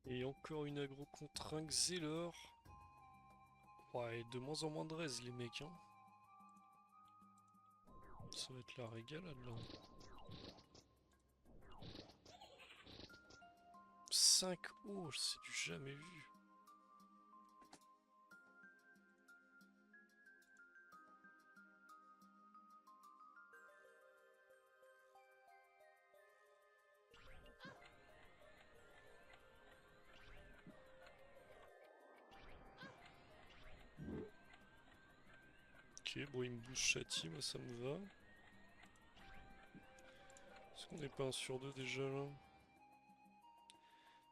Et encore une aggro contre un Xelor. Ouais, de moins en moins de raise les mecs, hein. Ça va être la régalade là. 5 oh, c'est du jamais vu. Ok, bon, il me bouge Chati, moi ça me va. Est-ce qu'on n'est pas un sur 2 déjà là?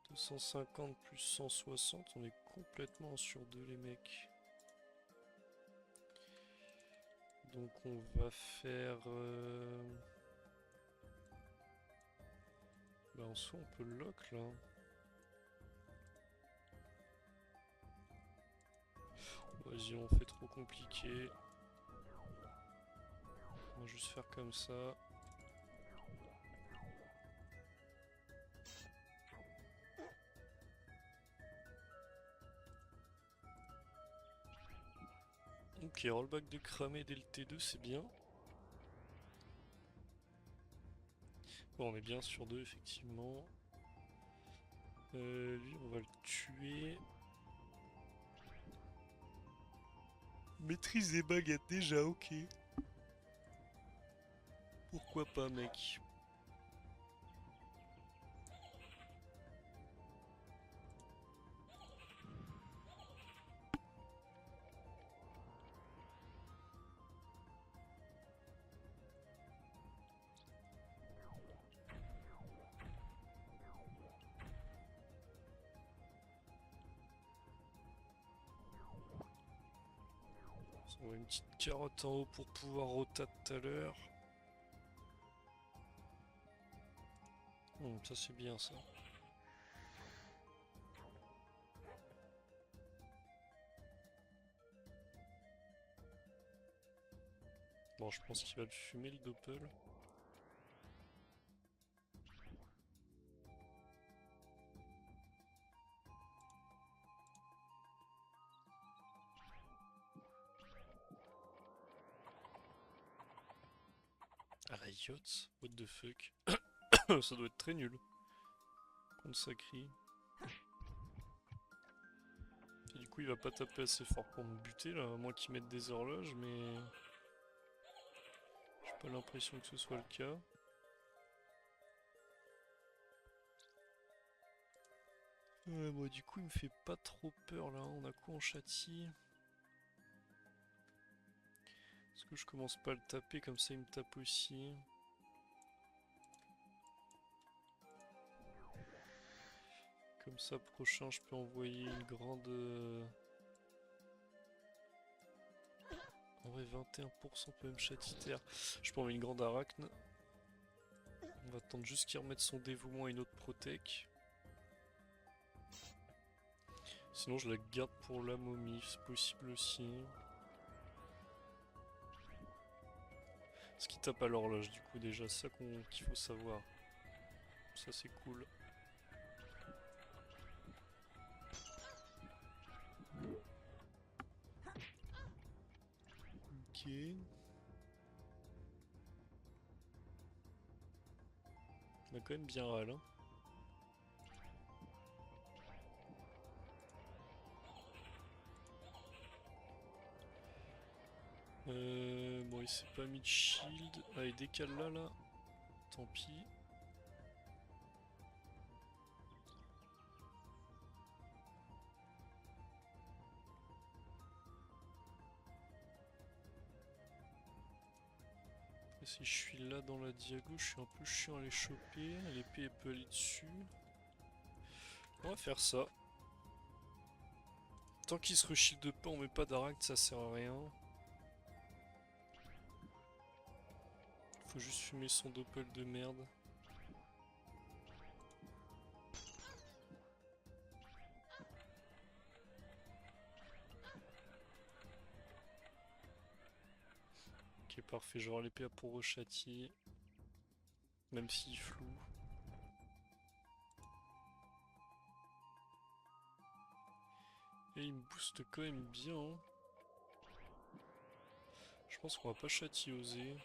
250 plus 160, on est complètement un sur 2 les mecs. Donc on va faire... Bah en soi on peut le lock là. Vas-y, on fait trop compliqué. On va juste faire comme ça. Ok, rollback de cramé dès le T2, c'est bien. Bon, on est bien sur 2 effectivement. Lui, on va le tuer. Maîtrise des baguettes déjà, ok. Pourquoi pas, mec. On va une petite carotte en haut pour pouvoir rota tout à l'heure. Ça c'est bien ça. Bon, je pense qu'il va le fumer le doppel. Ah la yacht, what the fuck. Ça doit être très nul. Contre Sacri. Et du coup il va pas taper assez fort pour me buter là, à moins qu'il mette des horloges, mais... J'ai pas l'impression que ce soit le cas. Bon, du coup il me fait pas trop peur là, on a quoi en châti? Est-ce que je commence pas à le taper comme ça il me tape aussi? Comme ça prochain je peux envoyer une grande... En vrai 21% peut même châtitaire. Je peux envoyer une grande arachne. On va attendre juste qu'il remette son dévouement et une autre protec. Sinon je la garde pour la momie, c'est possible aussi. Ce qui tape à l'horloge du coup déjà, c'est ça qu'il faut savoir. Ça c'est cool. Ok. On a quand même bien râle. Hein. Bon il s'est pas mis de shield. Ah il décale là. Tant pis. Et si je suis là dans la diago, je suis un peu chiant à les choper. L'épée elle peut aller dessus. On va faire ça. Tant qu'il se reshield pas, on met pas d'aract, ça sert à rien. Faut juste fumer son doppel de merde. Ok, parfait, genre l'épée pour Rochati. Même s'il floue. Et il me booste quand même bien. Hein. Je pense qu'on va pas châtioser.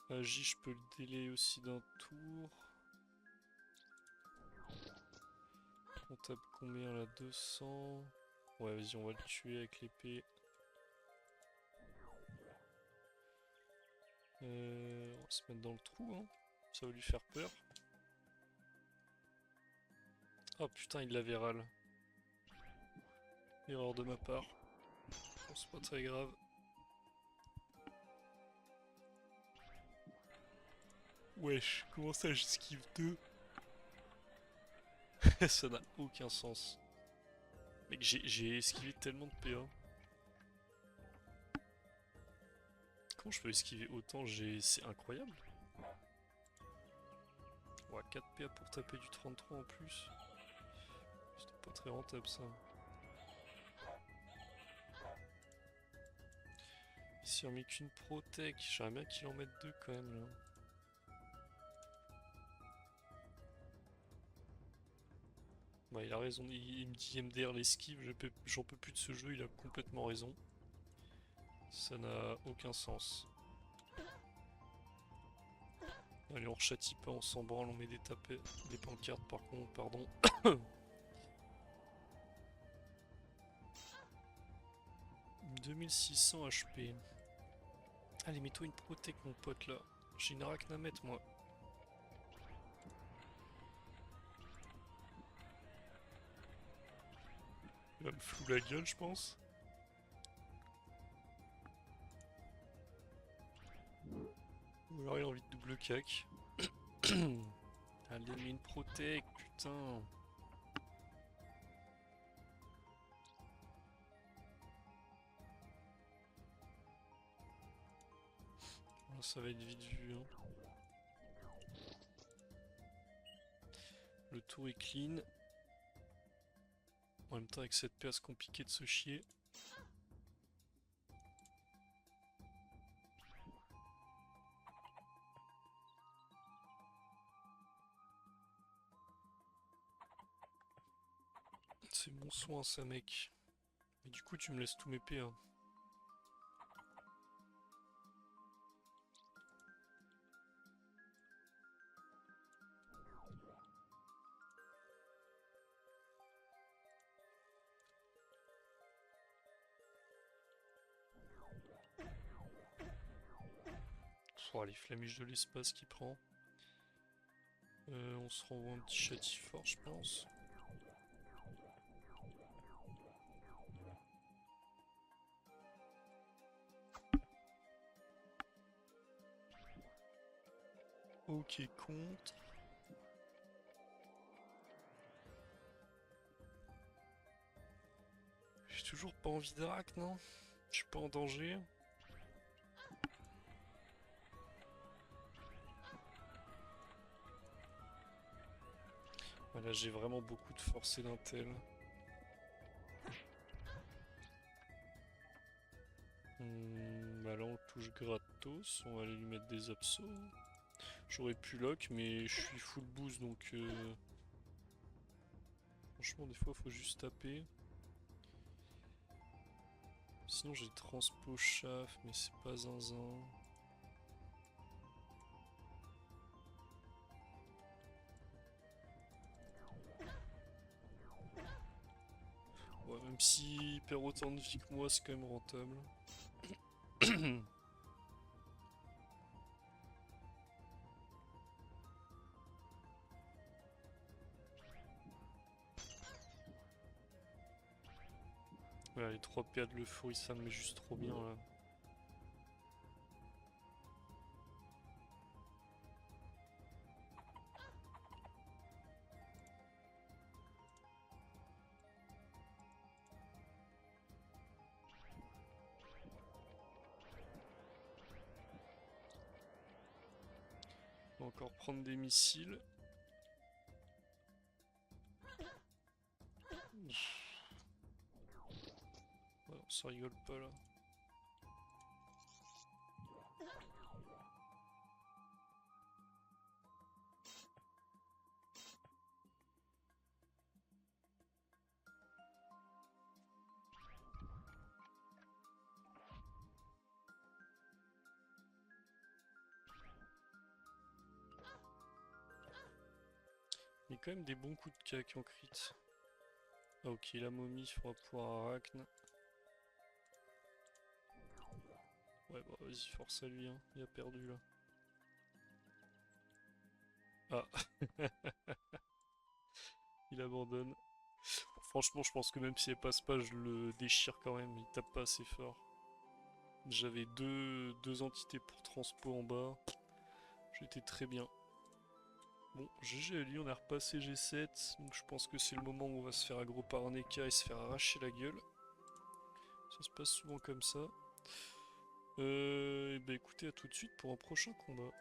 Agi, je peux le délai aussi d'un tour. On tape combien là? 200. Ouais, vas-y, on va le tuer avec l'épée. On va se mettre dans le trou, hein. Ça va lui faire peur. Oh putain, il l'avait râle. Erreur de ma part. Bon, c'est pas très grave. Wesh, comment ça j'esquive 2? Ça n'a aucun sens. Mec, j'ai esquivé tellement de PA. Comment je peux esquiver autant? C'est incroyable. Ouais, 4 PA pour taper du 33 en plus. C'était pas très rentable ça. Ici on met qu'une protec, j'aimerais bien qu'il en mette 2 quand même là. Ouais, il a raison, il me dit MDR l'esquive, j'en peux plus de ce jeu, il a complètement raison. Ça n'a aucun sens. Allez, on rechâtie pas, on s'en branle, on met des tapés, des pancartes par contre, pardon. 2600 HP. Allez, mets-toi une protec mon pote là. J'ai une arachne à mettre moi. Il va me flou la gueule je pense. Ou alors il a envie de double cac. Allez, mets une protec, putain. Oh, ça va être vite vu. Hein. Le tour est clean. En même temps, avec cette paire, c'est compliqué de se chier. C'est mon soin, ça, mec. Mais du coup, tu me laisses tous mes PA. Oh, les flamiches de l'espace qu'il prend. On se renvoie un petit châti fort, je pense. Ok, contre. J'ai toujours pas envie d'Arak, non? Je suis pas en danger. Voilà, j'ai vraiment beaucoup de force et d'intel. Bah là on touche gratos, on va aller lui mettre des absos. J'aurais pu lock mais je suis full boost donc franchement des fois faut juste taper. Sinon j'ai transpo chaf mais c'est pas zinzin. Ouais, même s'il perd autant de vie que moi c'est quand même rentable. Ouais, les 3 PA de l'euphorie ça me met juste trop bien là. On va encore prendre des missiles. Ouais, on se rigole pas là. quand même des bons coups de cac en crit. Ah ok, la momie, il faudra pouvoir arachne. Ouais bah vas-y, force à lui, hein. Il a perdu là. Ah, il abandonne. Franchement, je pense que même si elle passe pas, je le déchire quand même. Il tape pas assez fort. J'avais deux entités pour transpo en bas. J'étais très bien. Bon, GG à lui, on a repassé G7. Donc je pense que c'est le moment où on va se faire aggro par un Eka et se faire arracher la gueule. Ça se passe souvent comme ça. Et bah écoutez, à tout de suite pour un prochain combat.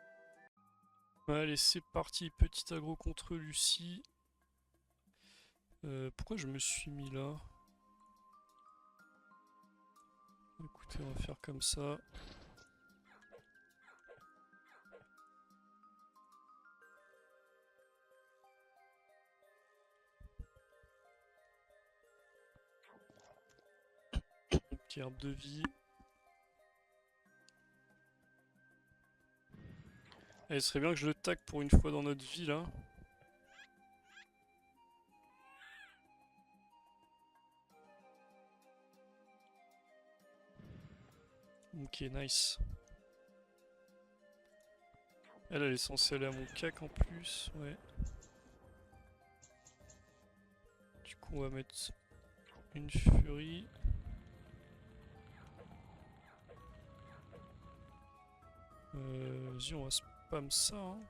Allez, c'est parti. Petit aggro contre Lucie. Pourquoi je me suis mis là? Écoutez, on va faire comme ça. Petit herbe de vie. Allez, ce serait bien que je le tag pour une fois dans notre vie là. Ok, nice. Elle est censée aller à mon cac en plus, ouais. Du coup, on va mettre une furie. Vas-y, on va spam ça. Hein.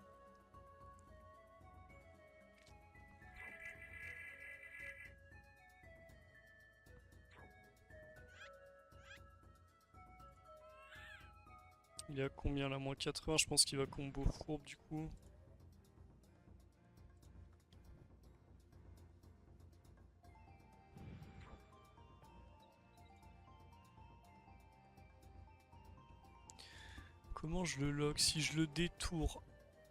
Il est à combien là? Moins 80, je pense qu'il va combo fourbe du coup. Comment je le lock? Si je le détour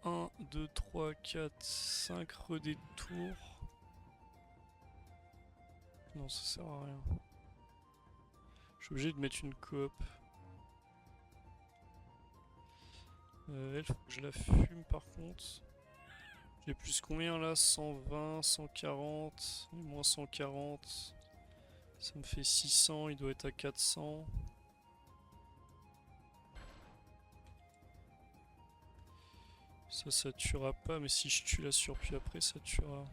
1, 2, 3, 4, 5 redétours. Non, ça sert à rien. Je suis obligé de mettre une coop. Elle, faut que je la fume par contre. J'ai plus combien là? 120, 140, et moins 140. Ça me fait 600, il doit être à 400. Ça tuera pas, mais si je tue la surpuis après, ça tuera.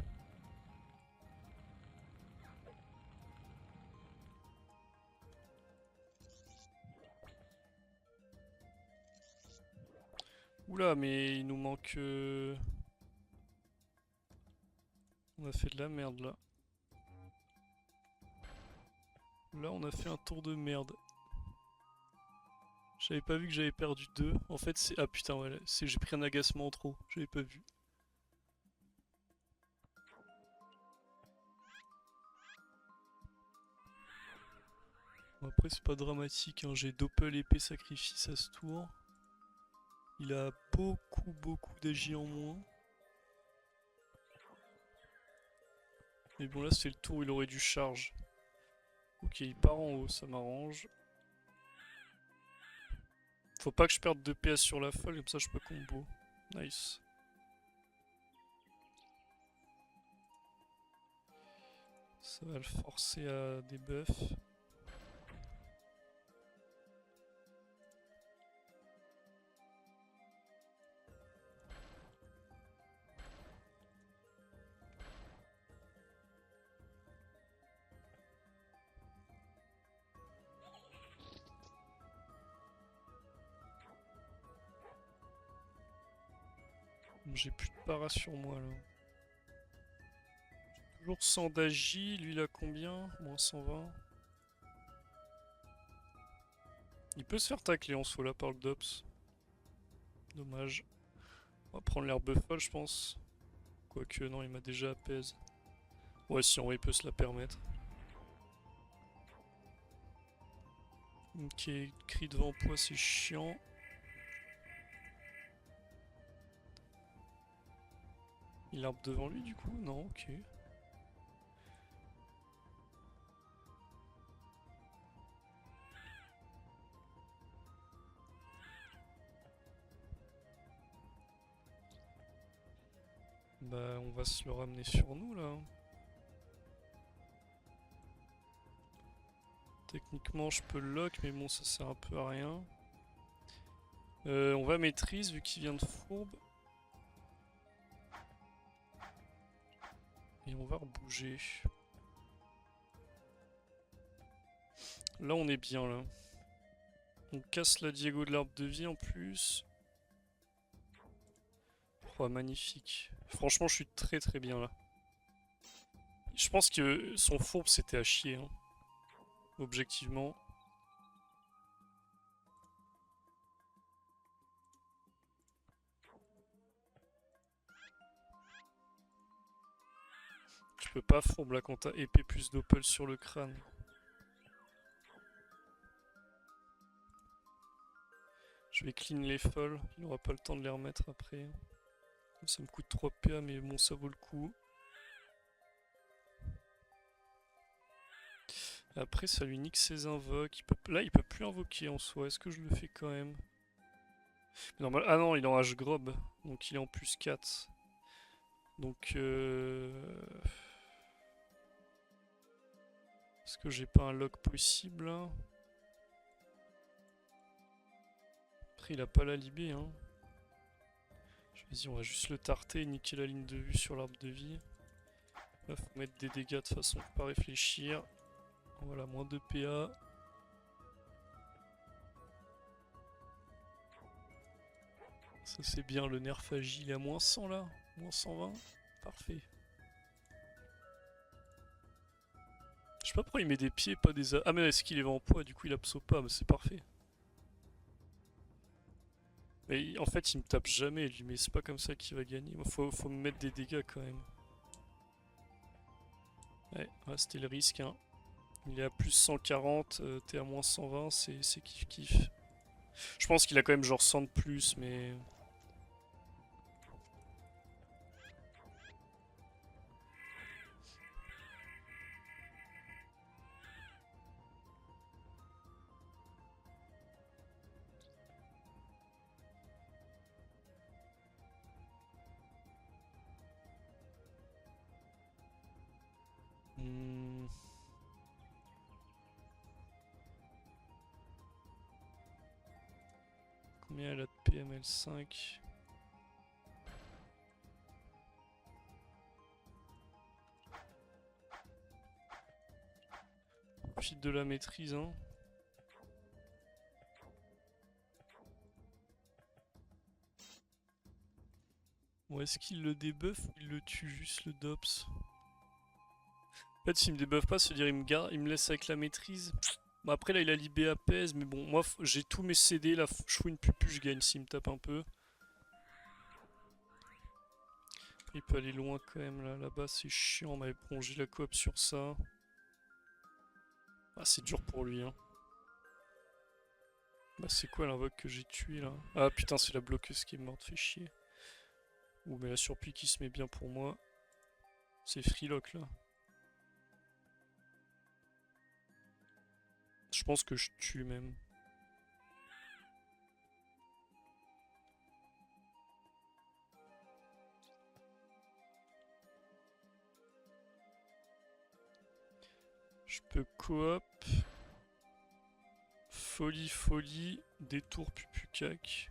Oula, mais il nous manque... On a fait de la merde là. Là, on a fait un tour de merde. J'avais pas vu que j'avais perdu 2. En fait, c'est... Ah putain, ouais, j'ai pris un agacement en trop. J'avais pas vu. Bon, après, c'est pas dramatique. Hein. J'ai doppel épée sacrifice à ce tour. Il a beaucoup d'agi en moins. Mais bon, là, c'est le tour où il aurait dû charge. Ok, il part en haut, ça m'arrange. Faut pas que je perde 2 PS sur la folle, comme ça je peux combo. Nice. Ça va le forcer à des buffs. J'ai plus de para sur moi là. Toujours 100 d'agi, lui il a combien? Moins 120. Il peut se faire tacler en solo là par le Dops. Dommage. On va prendre l'herbe folle je pense. Quoique non, il m'a déjà apaise. Ouais, si en vrai il peut se la permettre. Ok, cri de vent-poids c'est chiant. Il arbre devant lui du coup? Non, ok. Bah on va se le ramener sur nous là. Techniquement je peux le lock mais bon ça sert un peu à rien. On va maîtrise vu qu'il vient de fourbe. Et on va rebouger. Là on est bien là. On casse la Diego de l'arbre de vie en plus. Oh magnifique. Franchement je suis très très bien là. Je pense que son fourbe c'était à chier. Hein. Objectivement. Tu peux pas fourbe là quand t'as épée plus d'opal sur le crâne. Je vais clean les folles, il n'aura pas le temps de les remettre après. Ça me coûte 3 PA mais bon ça vaut le coup. Après ça lui nique ses invoques. Là il peut plus invoquer en soi, est-ce que je le fais quand même? Normal... Ah non il est en H-Grob, donc il est en plus 4. Donc est-ce que j'ai pas un lock possible là? Après il a pas la libé hein. Vas-y on va juste le tarter et niquer la ligne de vue sur l'arbre de vie. Là faut mettre des dégâts de façon à pas réfléchir. Voilà, moins 2 PA. Ça c'est bien, le nerf agi, il est à moins 100 là. Moins 120. Parfait. Je sais pas pourquoi il met des pieds, pas des... Ah mais est-ce qu'il est en poids, du coup il absorbe pas, mais c'est parfait. Mais en fait il me tape jamais lui, mais c'est pas comme ça qu'il va gagner. Faut me mettre des dégâts quand même. Ouais, c'était le risque hein. Il est à plus 140, t'es à moins 120, c'est kiff kiff. Je pense qu'il a quand même genre 100 de plus, mais... Hmm. Combien elle a de PML5? Profite de la maîtrise hein. Bon, est-ce qu'il le débuff ou il le tue juste le Dops? En fait, s'il me débuffe pas, c'est-à-dire il me laisse avec la maîtrise. Bon, après là, il a libé apaise, mais bon, moi j'ai tous mes CD, là, je fous une pupu, je gagne s'il me tape un peu. Il peut aller loin quand même, là, là-bas, c'est chiant, on m'avait prolongé la coop sur ça. Ah, c'est dur pour lui, hein. Bah, c'est quoi l'invoque que j'ai tué là? Ah putain, c'est la bloqueuse qui est morte, fait chier. Ouh, mais la surplie qui se met bien pour moi. C'est Freelock là. Je pense que je tue même. Je peux coop. Folie, folie, détour pupucac.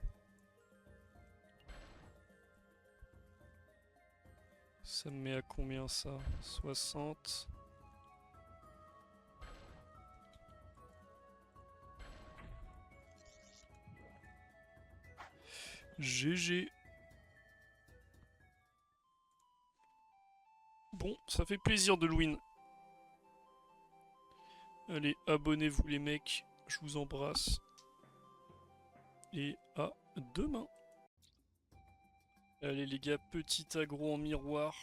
Ça me met à combien ça? 60. GG. Bon, ça fait plaisir de le win. Allez, abonnez-vous les mecs, je vous embrasse. Et à demain. Allez les gars, petit aggro en miroir.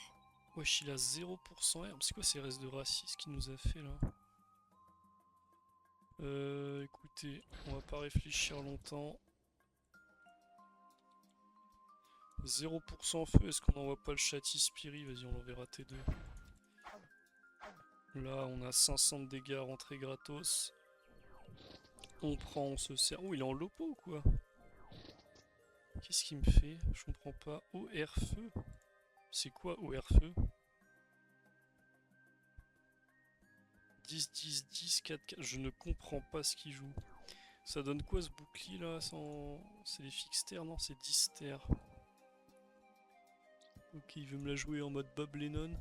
Wesh, il a 0% R. C'est quoi ces restes de racisme qu'il nous a fait là? Écoutez, on va pas réfléchir longtemps. 0% feu, est-ce qu'on n'envoie pas le Chati Spiri? Vas-y, on l'enverra T2. Là, on a 500 de dégâts rentrés gratos. On prend, on se sert. Oh, il est en lopo ou quoi? Qu'est-ce qu'il me fait? Je comprends pas. Oh, air feu. C'est quoi OR-feu? 10, 10, 10, 4, 4. Je ne comprends pas ce qu'il joue. Ça donne quoi ce bouclier là sans... C'est les fixes terres, non? C'est 10 terres. Ok, il veut me la jouer en mode Bob Lennon.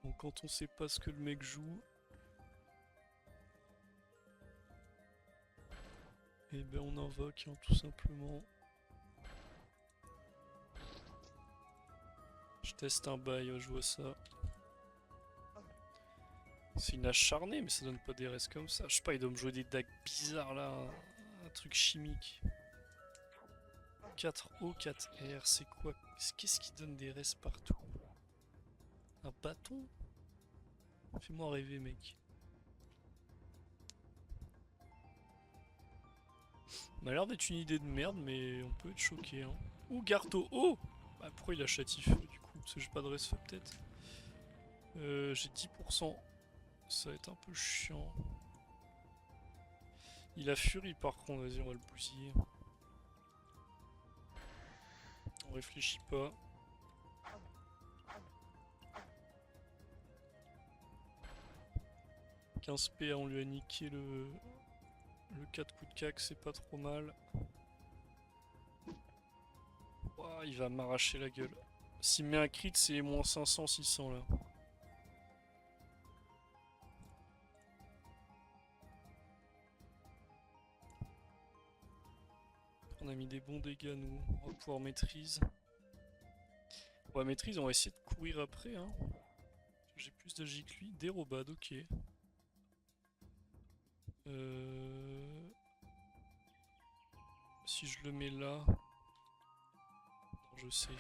Donc quand on sait pas ce que le mec joue... Et ben on invoque hein, tout simplement. Je teste un bail, je vois ça. C'est une acharnée, mais ça donne pas des restes comme ça. Je sais pas, il doit me jouer des dagues bizarres là. Un truc chimique. 4O, 4R, c'est quoi? Qu'est-ce qui donne des restes partout? Un bâton? Fais-moi rêver, mec. Ça a l'air d'être une idée de merde, mais on peut être choqué. Hein. Ou Garto. Oh bah, pourquoi il a châtif du coup? Parce que j'ai pas de reste peut-être. J'ai 10%. Ça va être un peu chiant. Il a furie par contre, vas-y, on va le bousiller. On réfléchit pas. « 15 PA, on lui a niqué le 4 coups de cac, c'est pas trop mal. Oh, il va m'arracher la gueule. S'il met un crit, c'est moins 500, 600 là. On a mis des bons dégâts, nous. On va pouvoir maîtrise. Ouais, maîtrise, on va essayer de courir après. Hein. J'ai plus d'agi que lui. Dérobade, ok. Si je le mets là... Non, je sais.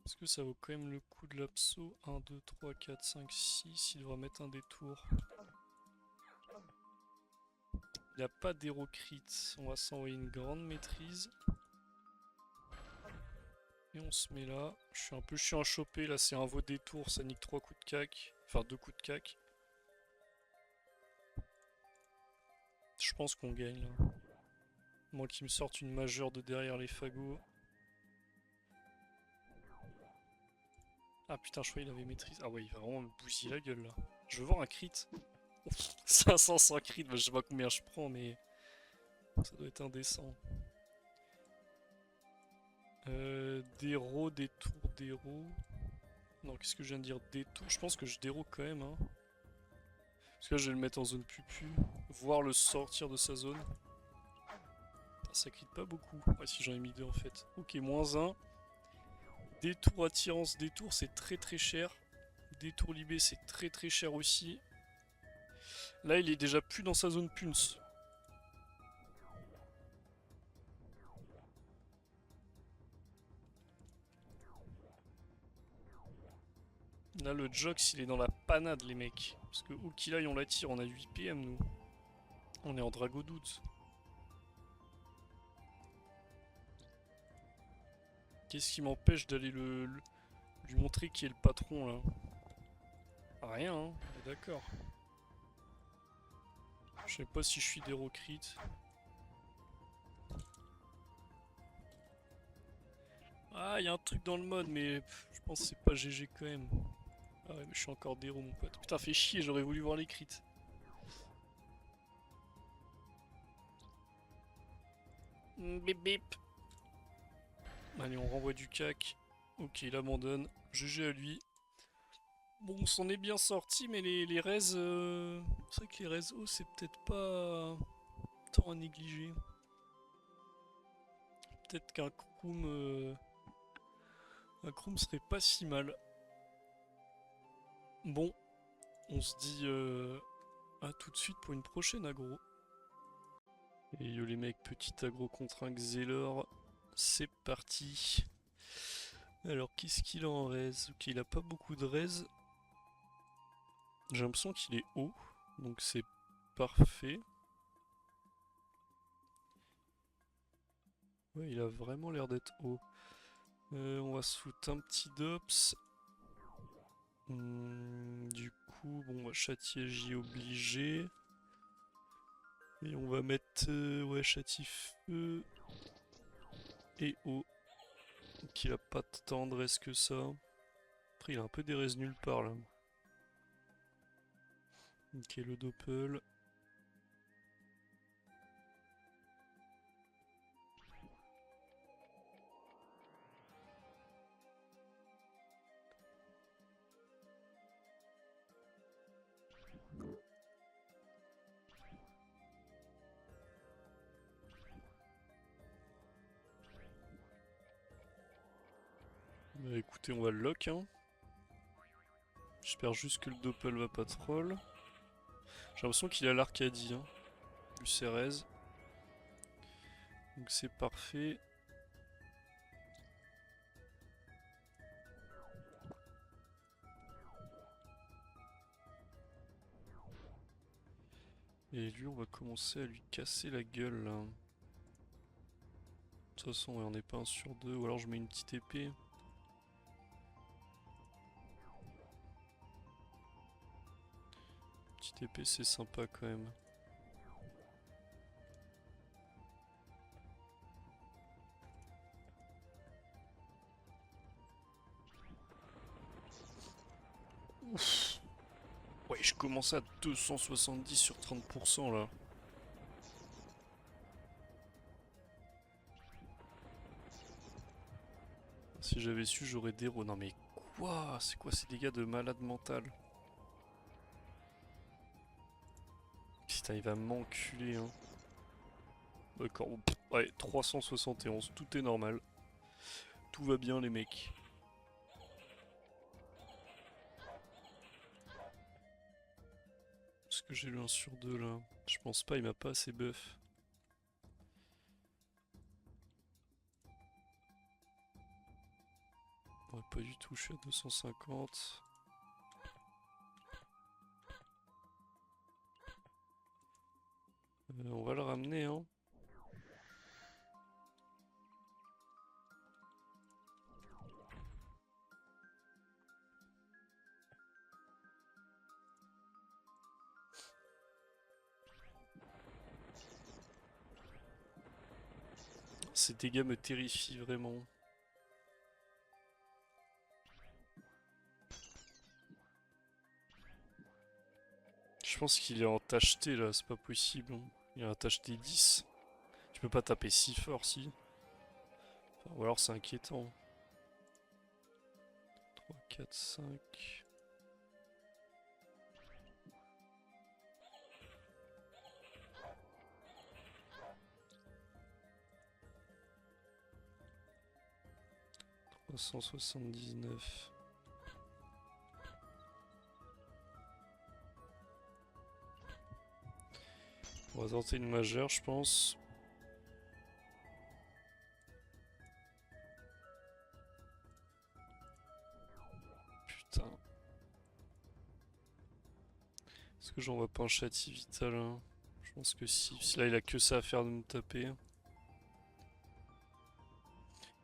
Est-ce que ça vaut quand même le coup de l'abso? 1, 2, 3, 4, 5, 6. Il devra mettre un détour. Il n'a pas d'héros crit. On va s'envoyer une grande maîtrise. Et on se met là. Je suis un peu chiant à choper. Là, c'est un veau détour. Ça nique 3 coups de cac. Enfin, 2 coups de cac. Je pense qu'on gagne là. Moi qui me sorte une majeure de derrière les fagots. Ah putain, je croyais qu'il avait maîtrise. Ah ouais, il va vraiment me bousiller la gueule là. Je veux voir un crit. 500 sans crit, bah, je sais pas combien je prends, mais ça doit être indécent. Déro, détour, déro. Non, qu'est-ce que je viens de dire? Détour. Je pense que je déro quand même. Hein. Parce que là, je vais le mettre en zone pupu. Voir le sortir de sa zone. Ça crit pas beaucoup. Ouais, si j'en ai mis deux en fait. Ok, moins 1. Détour, attirance, détour, c'est très très cher. Détour libé, c'est très très cher aussi. Là, il est déjà plus dans sa zone punce. Là, le Jox, il est dans la panade, les mecs. Parce que où qu'il aille, on l'attire. On a 8 PM, nous. On est en Drago Doute. Qu'est-ce qui m'empêche d'aller lui montrer qui est le patron, là? Rien, hein. On est d'accord. Je sais pas si je suis d'Hérocrit. Ah, il y a un truc dans le mode, mais je pense que c'est pas GG quand même. Ah ouais, mais je suis encore d'héros, mon pote. Putain, fait chier, j'aurais voulu voir les crits. Bip bip. Allez, on renvoie du cac. Ok, il abandonne. GG à lui. Bon, on s'en est bien sorti, mais les raises... C'est vrai que les raises hauts, c'est peut-être pas tant à négliger. Peut-être qu'un Kroom... Un Kroom serait pas si mal. Bon, on se dit à tout de suite pour une prochaine aggro. Et yo les mecs, petit aggro contre un Xelor. C'est parti. Alors, qu'est-ce qu'il a en raise? Ok, il a pas beaucoup de raise. J'ai l'impression qu'il est haut, donc c'est parfait. Ouais, il a vraiment l'air d'être haut. On va se foutre un petit dops. Du coup, bon, on va châtier J obligé. Et on va mettre ouais, Châtifeu et eau. Donc il a pas de tendresse que ça. Après il a un peu des res nulle part là. Ok, le doppel. Bah écoutez, on va le lock hein. J'espère juste que le doppel va pas troll. J'ai l'impression qu'il a l'Arcadie hein, du Cérès. Donc c'est parfait. Et lui, on va commencer à lui casser la gueule là. De toute façon, ouais, on n'est pas un sur deux. Ou alors je mets une petite épée. Petite épée, c'est sympa quand même. Ouf. Ouais, je commence à 270 sur 30% là. Si j'avais su, j'aurais des héros. Non mais quoi? C'est quoi ces dégâts de malade mental? Putain, il va m'enculer hein. D'accord, ouais, 371, tout est normal. Tout va bien les mecs. Est-ce que j'ai eu un sur deux là? Je pense pas, il m'a pas assez buff. Ouais, pas du tout, je suis à 250. On va le ramener hein. Ces dégâts me terrifient vraiment. Je pense qu'il est en tâche T là, c'est pas possible hein. Il est en tâche T10. Tu peux pas taper si fort si. Enfin, ou alors c'est inquiétant. 3, 4, 5. « 379. On va tenter une majeure, je pense. Putain. Est-ce que j'envoie pas un châti vital hein? Je pense que si. Là, il a que ça à faire de me taper.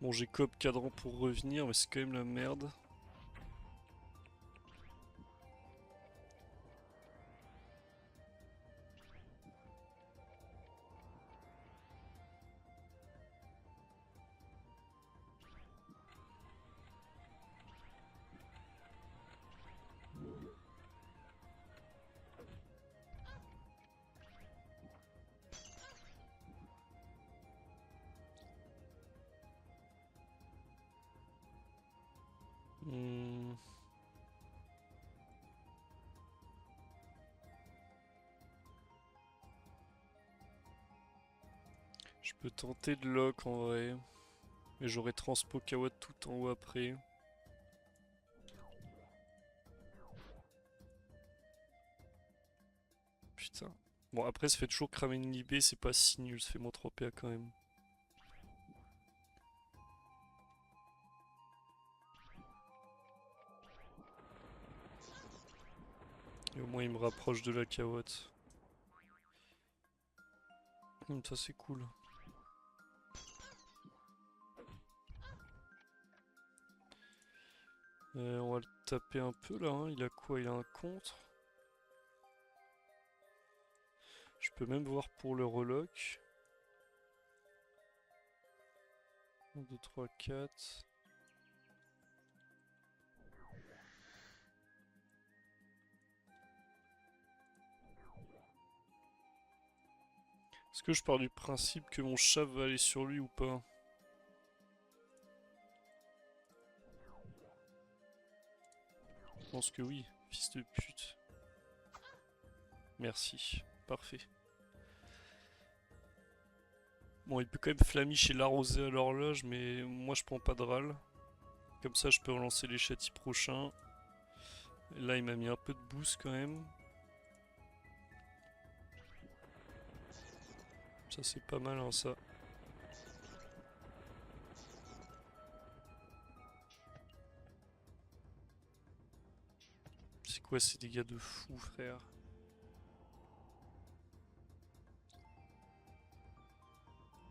Bon, j'ai coop cadran pour revenir, mais c'est quand même la merde. Hmm. Je peux tenter de lock en vrai. Mais j'aurai transpo Kawad tout en haut après. Putain. Bon, après, ça fait toujours cramer une libé, c'est pas si nul, ça fait moins 3 PA quand même. Et au moins, il me rapproche de la Kawad. Ça, c'est cool. On va le taper un peu là, hein. Il a quoi? Il a un contre. Je peux même voir pour le relock. 1, 2, 3, 4. Est-ce que je pars du principe que mon chat va aller sur lui ou pas? Je pense que oui, fils de pute. Merci, parfait. Bon, il peut quand même flamicher et l'arroser à l'horloge, mais moi je prends pas de râle. Comme ça, je peux relancer les châtis prochains. Et là, il m'a mis un peu de boost quand même. Ça, c'est pas mal, hein, ça. C'est quoi ces dégâts de fou, frère?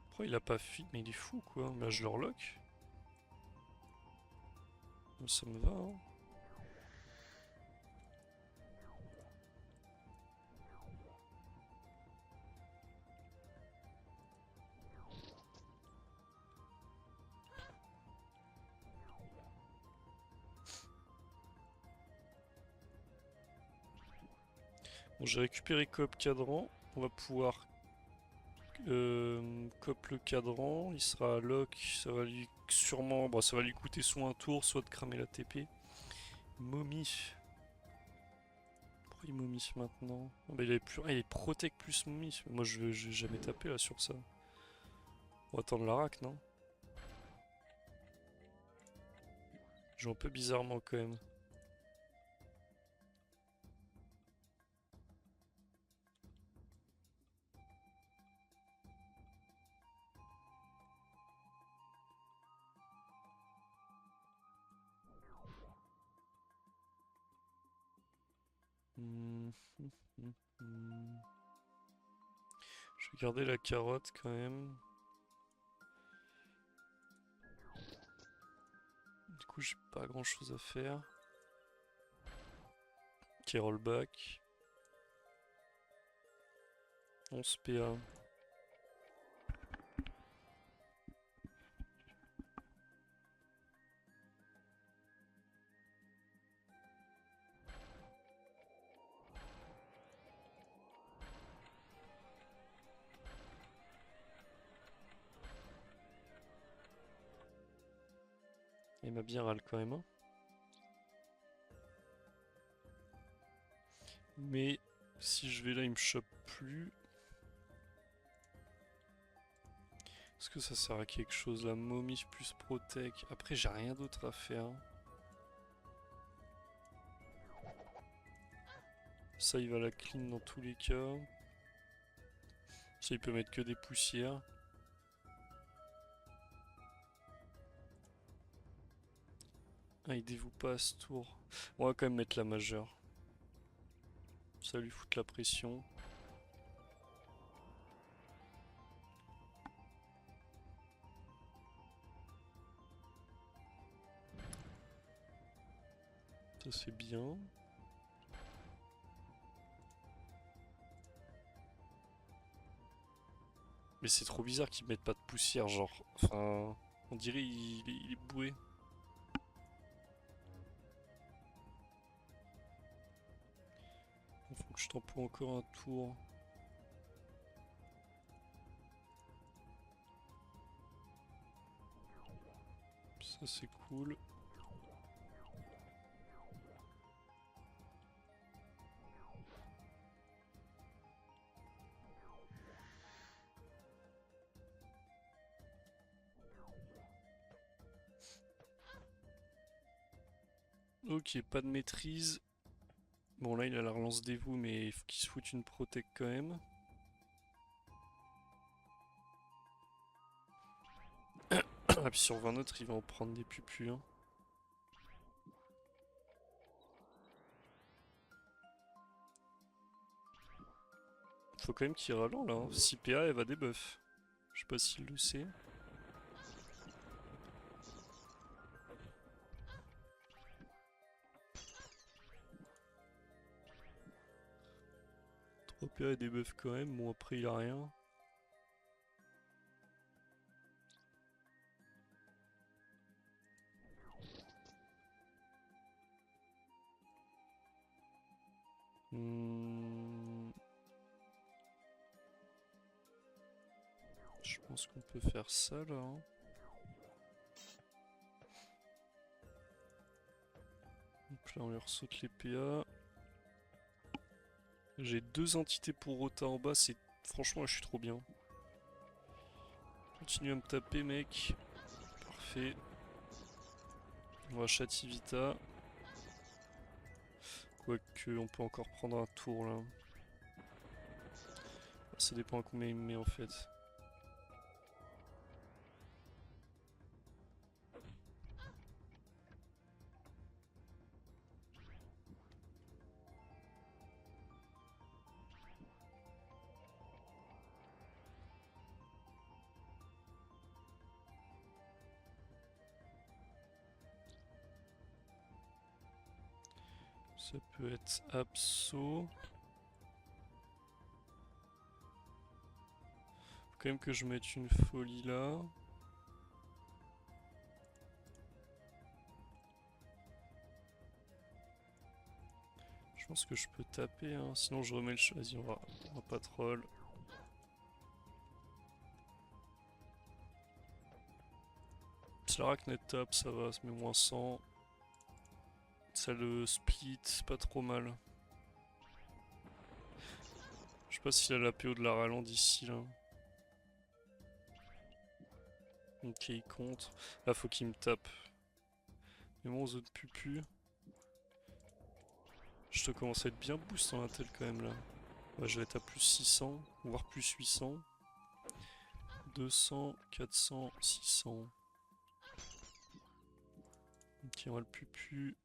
Pourquoi il a pas fit? Mais il est fou, quoi. Là, je le relock. Ça me va, hein. Bon, j'ai récupéré Cop Cadran. On va pouvoir Cop le cadran. Il sera à lock. Ça va lui sûrement. Bon, ça va lui coûter soit un tour, soit de cramer la TP. Mommy. Pourquoi il momie maintenant? Ah, bah, il est plus... ah, il est protect plus momie. Moi, je vais jamais taper là sur ça. On va attendre la rack, non? Je joue un peu bizarrement quand même. Je vais garder la carotte quand même. Du coup, j'ai pas grand chose à faire. Ok, rollback. 11 PA. Il m'a bien râle quand même, hein. Mais si je vais là, il me chope plus. Est-ce que ça sert à quelque chose? La momie plus protect. Après, j'ai rien d'autre à faire. Ça, il va la clean dans tous les cas. Ça, il peut mettre que des poussières. Ah, il dévoue pas à ce tour. On va quand même mettre la majeure. Ça lui fout la pression. Ça, c'est bien. Mais c'est trop bizarre qu'ils mettent pas de poussière, genre. Enfin, on dirait il est boué. Il faut que je tempo encore un tour. Ça, c'est cool. Ok, pas de maîtrise. Bon, là, il a la relance dévoue, mais il faut qu'il se foute une protect quand même. Ah, puis sur 20 autres, il va en prendre des pupus, hein. Faut quand même qu'il ralent là, hein. 6 PA, elle va débuff. Je sais pas s'il le sait. 3 PA et des buffs quand même. Bon, après, il a rien. Je pense qu'on peut faire ça là. Hein. Donc là, on lui ressaute les PA. J'ai 2 entités pour Rota en bas. C'est franchement, je suis trop bien. Continue à me taper, mec. Parfait. On va châtier Vita. Quoique, on peut encore prendre un tour là. Ça dépend à combien il me met en fait. Ça peut être Abso. Faut quand même que je mette une folie là. Je pense que je peux taper, hein. Sinon je remets le... Vas-y, on va pas troll. Slarak net tap, ça va, ça met moins 100. Ça le split, pas trop mal. Je sais pas s'il a la PO de la rallonge d'ici là. Ok, il compte. Là, faut qu'il me tape. Mais bon, zone pupu. Je te commence à être bien boost en intel quand même là. Ouais, je vais être à plus 600, voire plus 800. 200, 400, 600. Ok, on va le pupu.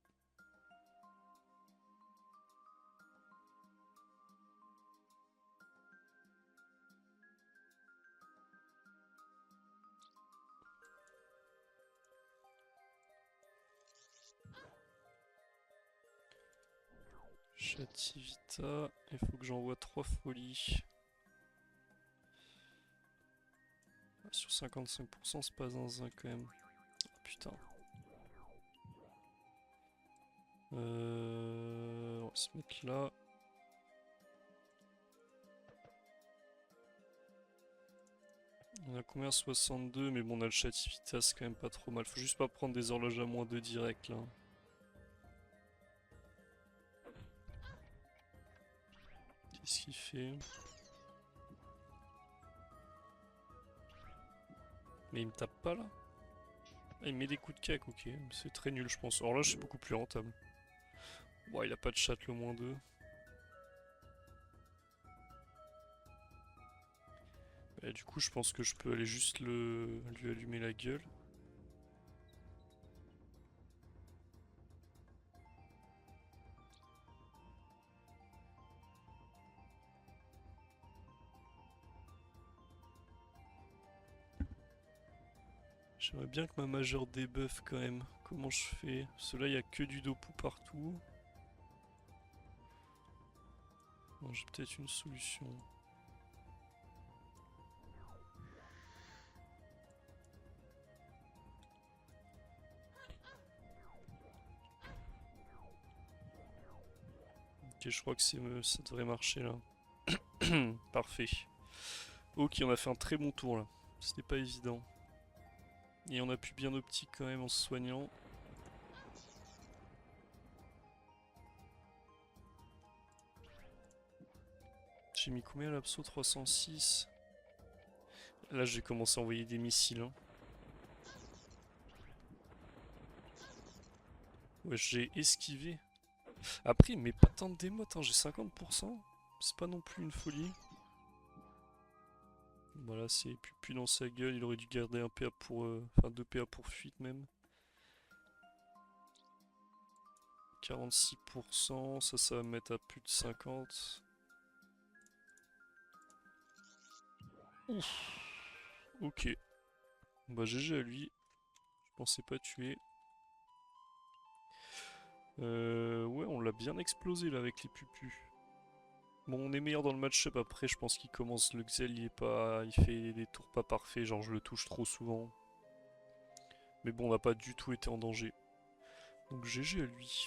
Chativita, il faut que j'envoie 3 folies. Ah, sur 55%, c'est pas zinzin quand même. Oh, putain. On va se mettre là. On a combien? 62, mais bon, on a le Chativita, c'est quand même pas trop mal. Faut juste pas prendre des horloges à -2 direct là. Qu'est-ce qu'il fait? Mais il me tape pas là? Ah, il met des coups de cac, ok. C'est très nul, je pense. Alors là, c'est beaucoup plus rentable. Bon, il a pas de chat le -2. Et du coup, je pense que je peux aller juste lui allumer la gueule. J'aimerais bien que ma majeure débuffe quand même. Comment je fais? Parce que là, il n'y a que du Dopu partout. Bon, j'ai peut-être une solution. Ok, je crois que ça devrait marcher là. Parfait. Ok, on a fait un très bon tour là. C'était pas évident. Et on a pu bien optique quand même en se soignant. J'ai mis combien à l'abso? 306. Là, j'ai commencé à envoyer des missiles. Hein. Ouais, j'ai esquivé. Après, mais pas tant de démotes, hein. J'ai 50%. C'est pas non plus une folie. Voilà, c'est plus dans sa gueule. Il aurait dû garder un PA pour. Enfin, 2 PA pour fuite même. 46%, ça va me mettre à plus de 50. Ouf. Ok. Bah GG à lui. Je pensais pas tuer. Ouais, on l'a bien explosé là avec les pupus. Bon, on est meilleur dans le match-up. Après, je pense qu'il commence le Xel, il fait des tours pas parfaits. Genre, je le touche trop souvent. Mais bon, on n'a pas du tout été en danger. Donc GG à lui.